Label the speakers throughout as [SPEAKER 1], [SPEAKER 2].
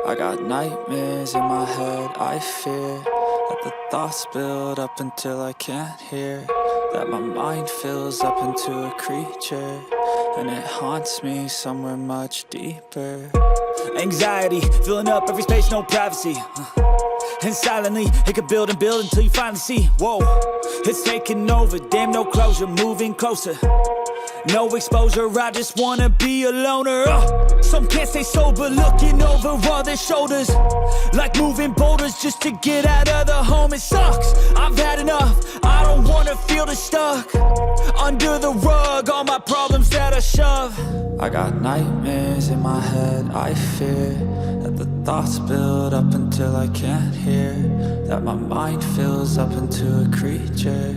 [SPEAKER 1] I got nightmares in my head, I fear that the thoughts build up until I can't hear, that my mind fills up into a creature, and it haunts me somewhere much deeper.
[SPEAKER 2] Anxiety, filling up every space, no privacy. And silently, it could build and build until you finally see, whoa, it's taking over, damn no closure, moving closer. No exposure, I just wanna be a loner. Some can't stay sober, looking over all their shoulders, like moving boulders just to get out of the home. It sucks, I've had enough, I don't wanna feel the stuck under the rug, all my problems that I shove.
[SPEAKER 1] I got nightmares in my head, I fear that the thoughts build up until I can't hear, that my mind fills up into a creature,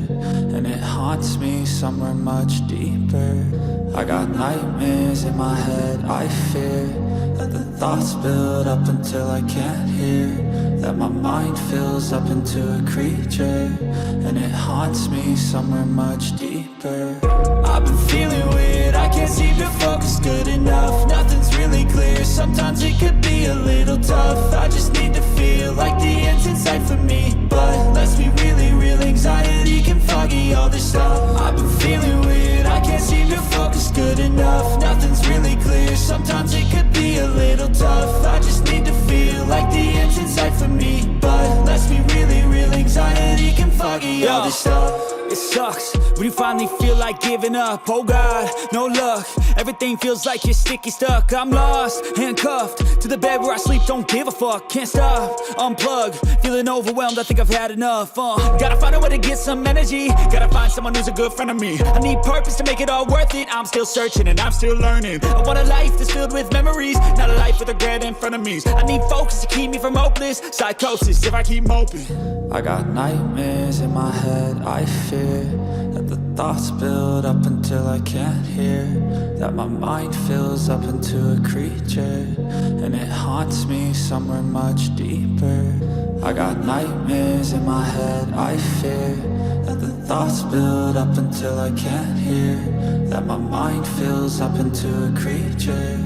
[SPEAKER 1] and it haunts me somewhere much deeper. I got nightmares in my head, I fear that the thoughts build up until I can't hear, that my mind fills up into a creature, and it haunts me somewhere much deeper.
[SPEAKER 2] I've been feeling weird, I can't seem to focus good enough. Nothing's really clear, sometimes it could be a little tough. I just need to feel like the end's in sight for me, but let's be really real, anxiety can foggy all this stuff. I've been feeling weird, I can't seem to focus good enough. Nothing's really clear, sometimes it could be a little tough. I just need to feel like the end's in sight for me, but let's be really real, anxiety can foggy all this stuff. It sucks when you finally feel like giving up. Oh God, no luck, everything feels like you're sticky stuck. I'm lost, handcuffed to the bed where I sleep, don't give a fuck. Can't stop, unplug, feeling overwhelmed, I think I've had enough. Gotta find a way to get some energy, gotta find someone who's a good friend of me. I need purpose to make it all worth it, I'm still searching and I'm still learning. I want a life that's filled with memories, not a life with regret in front of me. I need focus to keep me from hopeless psychosis if I keep moping.
[SPEAKER 1] I got nightmares in my head, I fear that the thoughts build up until I can't hear, that my mind fills up into a creature, and it haunts me somewhere much deeper. I got nightmares in my head, I fear that the thoughts build up until I can't hear, that my mind fills up into a creature,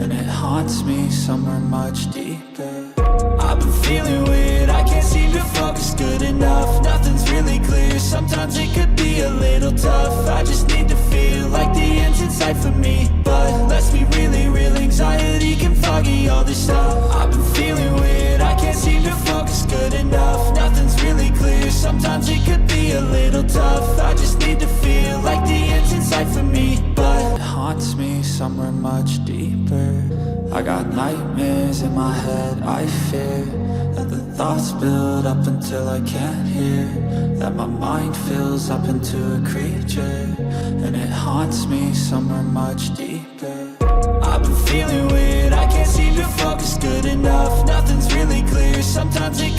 [SPEAKER 1] and it haunts me somewhere much deeper.
[SPEAKER 2] I've been feeling weird, I can't seem to focus good enough. Nothing's really clear, sometimes it could be a little tough. I just need to feel like the end's in sight for me, but let's be really real, anxiety can foggy all this stuff. I've been feeling weird, I can't seem to focus good enough. Nothing's really clear, sometimes it could be a little tough. I just need to feel like the end's in sight for me, but
[SPEAKER 1] it haunts me somewhere much deeper. I got nightmares in my head, I fear that the thoughts build up until I can't hear, that my mind fills up into a creature, and it haunts me somewhere much deeper.
[SPEAKER 2] I've been feeling weird, I can't seem to focus good enough. Nothing's really clear, sometimes it